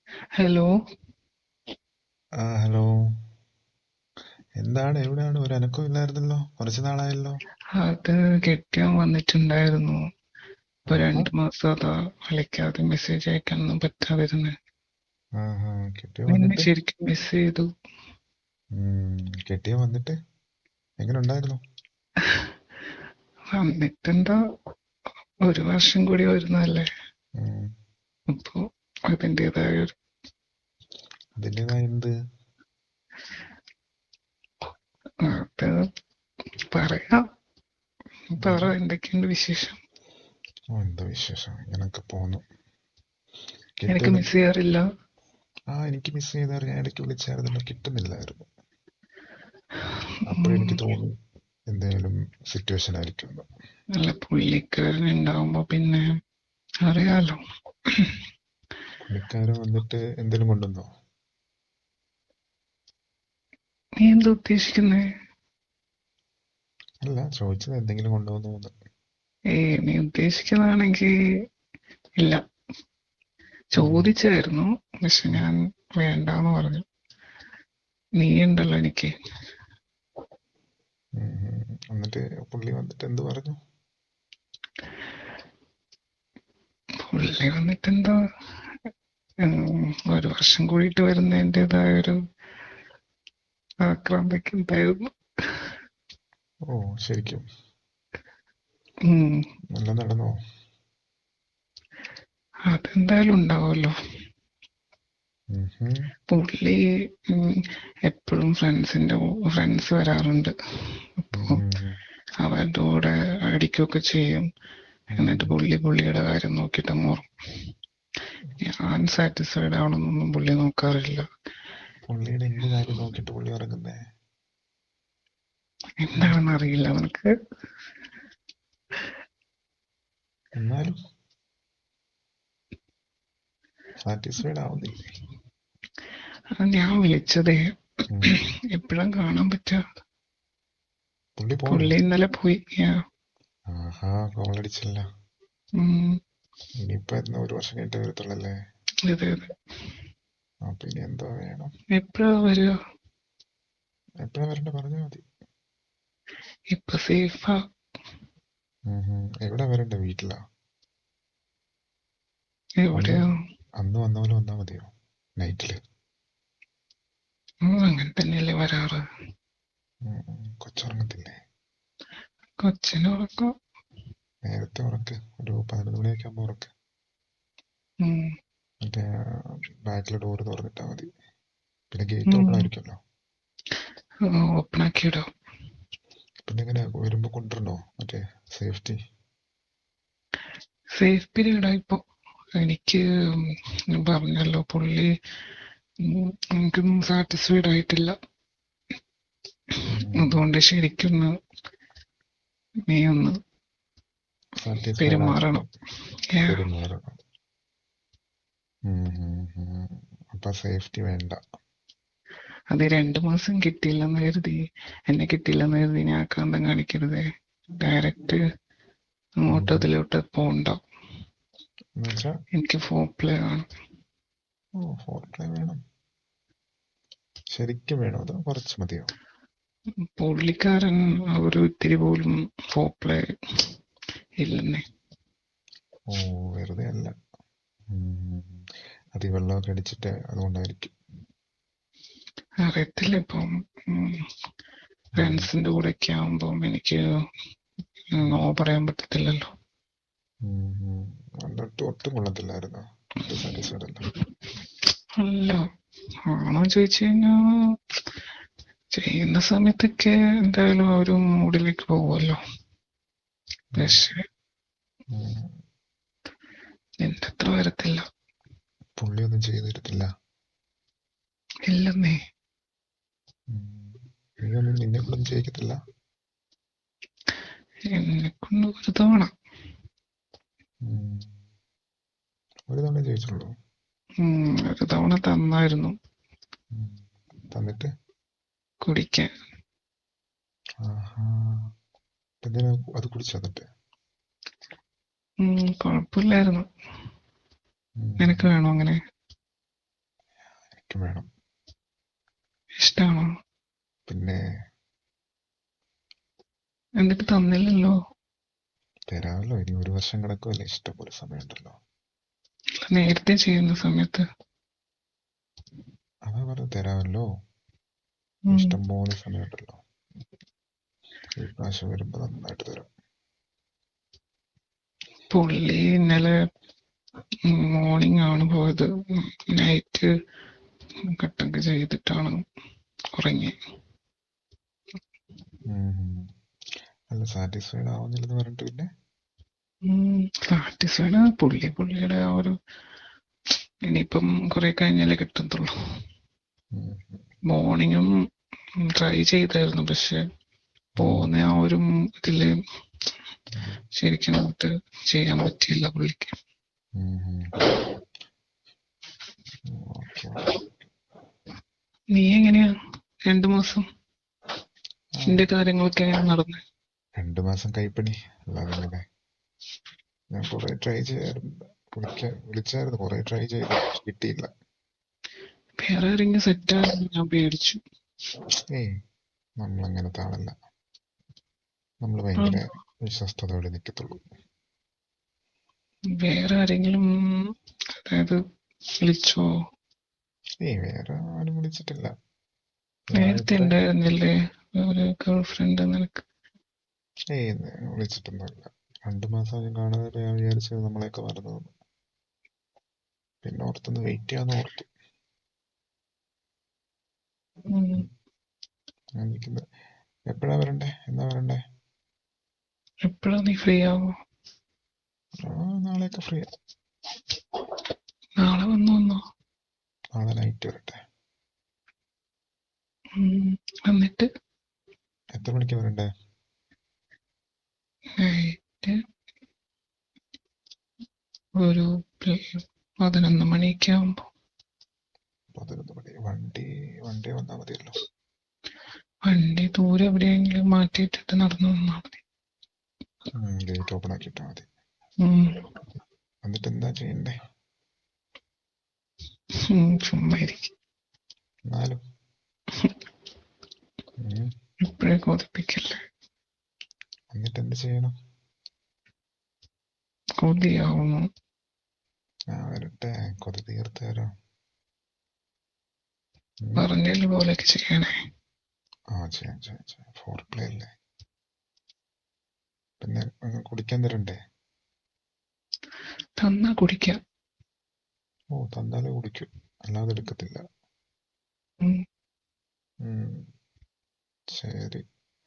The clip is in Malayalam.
ഹലോ. ഹലോ. എന്താണ്, എവിടെയാണ്? ഒരു അനക്കവും ഇല്ലായിരുന്നല്ലോ, കുറച്ച് നാളായല്ലോ. അത് കെട്ടിയോൻ വന്നിട്ടുണ്ടായിരുന്നു. ഇപ്പൊ ആഹാ. 2 മാസം അതാ വിളിക്കാതെ മെസ്സേജ് അയക്കാനൊന്നും പറ്റാതിരുന്നു. ആഹാ. കെട്ടിയ നിന്നെ വന്നിട്ട്. ശരിക്കും മിസ് ചെയ്തു. കെട്ടിയ വന്നിട്ട് എങ്ങനെ ഉണ്ടായിരുന്നു? വന്നിട്ടെന്താ, 1 വർഷം കൂടി വരുന്നതല്ലേ. ഉം, അപ്പൊ അതിൻ്റെതായ ഒരു അതിൻ്റെതായ എന്ത്? അത് പറയാം. പറ, ഉം. എന്തൊക്കെയുണ്ട് വിശേഷം? എന്താ വിശേഷം, ഇങ്ങനൊക്കെ പോന്നു. എനിക്ക് കെട്ടിയോനും. മിസ് ചെയ്യാറില്ല. എനിക്ക് മിസ് ചെയ്താൽ ഞാൻ ഇടയ്ക്ക് വിളിച്ചായിരുന്നല്ലോ, കിട്ടുന്നില്ലായിരുന്നു. ഉം, അപ്പോഴെനിക്ക് തോന്നി എന്തെങ്കിലും സിറ്റുവേഷൻ ആയിരിക്കും എന്ന്. നല്ല പുള്ളിക്കാരൻ ഉണ്ടാവുമ്പോ പിന്നെ അറിയാലോ. പുള്ളിക്കാരൻ വന്നിട്ട് എന്തെങ്കിലും കൊണ്ടുവന്നോ? നീ എന്താ ഉദ്ദേശിക്കുന്നേ? അല്ല, ചോദിച്ചത് എന്തെങ്കിലും കൊണ്ടുവന്നോ എന്ന്. നീ ഉദ്ദേശിക്കുന്നതാണെങ്കിൽ ഇല്ല. ഉം, ചോദിച്ചായിരുന്നു, പക്ഷെ ഉം, ഞാൻ വേണ്ടാന്ന് പറഞ്ഞു. നീ ഉണ്ടല്ലോ എനിക്ക്. എന്നിട്ട് പുള്ളി വന്നിട്ട് എന്ത് പറഞ്ഞു? പുള്ളി വന്നിട്ടെന്താ, 1 വർഷം കൂടിയിട്ട് വരുന്നതിൻ്റെതായ ഒരു ആക്രാന്തൊക്കെ ഉണ്ടായിരുന്നു. ഓ, ശരിക്കും? ഉം, നല്ല നടന്നോ? അതെന്തായാലും ഉണ്ടാവുമല്ലോ. ഉം ഹും. പുള്ളി എപ്പോഴും ഫ്രണ്ട്സ് വരാറുണ്ട്. ഉം അപ്പോൾ ഹും. അവരുടെ കൂടെ അടിക്കുകയൊക്കെ ചെയ്യും. ഉം എന്നിട്ട് ഹും. പുള്ളിയുടെ കാര്യം നോക്കിയിട്ട് അങ്ങ്. ഞാൻ സാറ്റിസ്ഫൈഡ് ആവണമെന്നൊന്നും പുള്ളി നോക്കാറില്ല. പുള്ളിയുടെ എന്ത് കാര്യം നോക്കിയിട്ട് പുള്ളി ഇറങ്ങുന്നേ? എന്താണെന്ന് അറിയില്ല അവനക്ക്. എന്നാലും സാറ്റിസ്ഫൈഡ് ആവുന്നില്ലേ? ഞാൻ വിളിച്ചതേ ഉം. എപ്പോഴാ കാണാൻ പറ്റുക? പുള്ളി പോയോ? പുള്ളി ഇന്നലെ പോയി. ആഹാ, കോളടിച്ചില്ല. ഉം, ഇനിയിപ്പോ എന്നാ 1 വർഷം കഴിഞ്ഞിട്ട് വരത്തുള്ളല്ലേ? അതെ അതെ. അപ്പൊ ഇനി എന്തോ വേണം? എപ്പോഴാ വരിക? എപ്പോഴാ വരണ്ട പറഞ്ഞാൽ മതി. ഇപ്പൊ സേഫാ. ഉം ഹും. എവിടാ വരണ്ടേ, വീട്ടിലാ? അന്ന് എവിടെയോ. അന്ന് വന്ന പോലെ വന്നാ മതിയോ? നൈറ്റില്. അങ്ങനെ തന്നെയല്ലേ വരാറ്. കൊച്ചുറങ്ങത്തില്ലേ? കൊച്ചിന് ഉറക്കം. നേരത്തെ ഉറക്ക്, ഒരു 11 മണിയൊക്കെ ആകുമ്പോ ഉറക്ക്. ഉം, മറ്റേ ബാക്കിലെ ഡോറ് തുറന്നിട്ടാ മതി. പിന്നെ ഗേറ്റ് ഓപ്പൺ ആയിരിക്കുമല്ലോ. ഓപ്പൺ ആക്കിയിടോ. പിന്നെ എങ്ങനെ വരുമ്പോ കൊണ്ടുവരണോ മറ്റേ സേഫ്റ്റി? സേഫ് പീരീഡാ ഇപ്പൊ. എനിക്ക് ഞാൻ പറഞ്ഞല്ലോ, പുള്ളി എനിക്കൊന്നും സാറ്റിസ്ഫൈഡ് ആയിട്ടില്ല. അതുകൊണ്ട് ശരിക്കും നീ ഒന്ന് സാറ്റിസ്ഫൈഡ് പെരുമാറണം. ആക്കണം. പെരുമാറണം. അപ്പൊ സേഫ്റ്റി വേണ്ട. അത് 2 മാസം കിട്ടിയില്ലെന്ന് കരുതി, എന്നെ കിട്ടിയില്ലെന്ന് കരുതി ഞാൻ ആക്രാന്തം കാണിക്കരുതേ. ഡയറക്റ്റ് അങ്ങോട്ട് അതിലോട്ട് പോണ്ട. എന്നുവെച്ചാ? എനിക്ക് ഫോർ പ്ലേ ആണ്. ഓ, ഫോർ പ്ലേ വേണം. ശരിക്കും വേണോ അതോ കുറച്ച് മതിയോ? പുള്ളിക്കാരൻ ഒരു ഇത്തിരി പോലും ഫോർ പ്ലേ ഇല്ലെന്നേ. ഓ, വെറുതെ അല്ല. അത് ഈ വെള്ളമൊക്കെ അടിച്ചിട്ട് അതുകൊണ്ടായിരിക്കും. അറിയത്തില്ല. ഇപ്പം ഉം. ഫ്രണ്ട്സിന്റെ കൂടെ ഒക്കെ ആവുമ്പം എനിക്ക് നോ പറയാൻ പറ്റത്തില്ലല്ലോ. എന്നിട്ട് ഒട്ടും കൊള്ളത്തില്ലായിരുന്നോ? ഒട്ടും സാറ്റിസ്ഫൈഡ് അല്ല? അല്ല, ആണോ ചോദിച്ചു കഴിഞ്ഞാ ചെയ്യുന്ന സമയത്തൊക്കെ എന്തായാലും ആ ഒരു മൂഡിലേക്ക് പോകുമല്ലോ. ഉം. പക്ഷെ ഉം. എന്റെ അത്ര വരത്തില്ല. പുള്ളിയൊന്നും ചെയ്തു തരത്തില്ല? ഇല്ലെന്നേ. നീയൊന്നും നിന്നെ കൊണ്ടൊന്നും ചെയ്യിക്കത്തില്ല? എന്നെ കൊണ്ട് ഒരു തവണ. ഉം. ഒരു തവണ ചെയ്യിച്ചുള്ളൂ? ഒരു തവണ തന്നായിരുന്നു ഉം. തന്നിട്ട്? കുടിക്കാൻ. ആഹാ. എന്തിനാ അത് കുടിച്ചു തന്നിട്ട്? കുഴപ്പമില്ലായിരുന്നു. ഉം. നിനക്ക് വേണോ അങ്ങനെ? വേണം. ഇഷ്ടാണോ? പിന്നെ എന്നിട്ട് തന്നില്ലല്ലോ. തരാമല്ലോ, ഇനി 1 വർഷം കിടക്കുമല്ലേ, ഇഷ്ടംപോലെ സമയമുണ്ടല്ലോ. നേരത്തെ ചെയ്യുന്ന സമയത്ത്. അതാ പറഞ്ഞത്, തരാമല്ലോ, ഉം. ഇഷ്ടംപോലെ സമയമുണ്ടല്ലോ. ഈ പ്രാവശ്യം വരുമ്പോ നന്നായിട്ട് തരാം. പുള്ളി ഇന്നലെ മോർണിംഗ് ആണ് പോയത്. നൈറ്റ് കട്ടൊക്കെ ചെയ്തിട്ടാണ് ഉറങ്ങി. അല്ല, സാറ്റിസ്ഫൈഡ് ആവുന്നില്ലെന്ന് പറഞ്ഞിട്ട് പിന്നെ സാറ്റിസ്ഫൈഡ് പുള്ളിയുടെ ആ ഒരു ഇനിയിപ്പം കുറെ കഴിഞ്ഞാലേ കിട്ടത്തുള്ളൂ. മോർണിംഗും ട്രൈ ചെയ്തായിരുന്നു, പക്ഷെ പോകുന്ന ആ ഒരു ഇതില് ശരിക്കും അങ്ങോട്ട് ചെയ്യാൻ പറ്റിയില്ല പുള്ളിക്ക്. നീ എങ്ങനെയാ 2 മാസം നിന്റെ കാര്യങ്ങളൊക്കെ എങ്ങനെ നടന്നു? 2 മാസം കൈപ്പണി, അല്ലാതെ ഇങ്ങനെ. ഞാൻ കുറെ ട്രൈ ചെയ്യായിരുന്നു, വിളിച്ചായിരുന്നു, കുറെ ട്രൈ ചെയ്തു, കിട്ടിയില്ല. വേറെ ആരെങ്കിലും സെറ്റായിരുന്നു ഞാൻ പേടിച്ചു. ഏയ്, നമ്മളങ്ങനത്തെ ആളല്ല. നമ്മൾ ഭയങ്കര വിശ്വസ്തയോടെ നിൽക്കത്തുള്ളൂ. വേറെ ആരെങ്കിലും അതായത് വിളിച്ചോ? ഏയ്, വേറെ ആരും വിളിച്ചിട്ടില്ല. നേരത്തെ ഉണ്ടായിരുന്നില്ലേ ഒരു ഗേൾ ഫ്രണ്ട് നിനക്ക്? ഏയ്, വിളിച്ചിട്ടൊന്നുമില്ല. 2 മാസം ഞാൻ കാണാതെ ഞാൻ വിചാരിച്ചത് നമ്മളെയൊക്കെ മറന്നതെന്ന്. പിന്നെ ഓർത്തൊന്ന് വെയിറ്റ് ചെയ്യാന്ന് ഓർത്തു. എപ്പോഴാ വരണ്ടേ, എന്നാ വരണ്ടേ? എപ്പോഴാ നീ ഫ്രീ ആവോ? നാളെയൊക്കെ ഫ്രീ. നാളെ വന്നോ? നാളെ നൈറ്റ് വരട്ടെ. എന്നിട്ട് എത്ര മണിക്ക് വരണ്ടേ? നൈറ്റ് ഒരു 11 മണിയൊക്കെ ആവുമ്പോ. 11 മണി. വണ്ടി വന്നാ മതിയല്ലോ. വണ്ടി ദൂരെ എവിടെയെങ്കിലും മാറ്റിയിട്ടിട്ട് നടന്നു വന്നാ മതി. ഗേറ്റ് ഓപ്പൺ ആക്കിയിട്ടാ മതി. എന്നിട്ട് എന്താ ചെയ്യണ്ടേ? ചുമ്മാ ഇരിക്കും. എന്നാലും ഇപ്പഴേ കൊതിപ്പിക്കല്ലേ. എന്നിട്ട് എന്ത് ചെയ്യണം? കൊതിയാവുന്നു. വരട്ടെ, കൊതി തീർത്ത് തരാം. പറഞ്ഞതിൽ പോലെയൊക്കെ ചെയ്യണേ. ചെയ്യാം. ഫോർ പ്ലേ അല്ലേ. പിന്നെ കുടിക്കാൻ തരണ്ടേ? തന്നാ കുടിക്കാം. തന്നാലേ കുടിക്കൂ, അല്ലാതെ എടുക്കത്തില്ല. ശരി.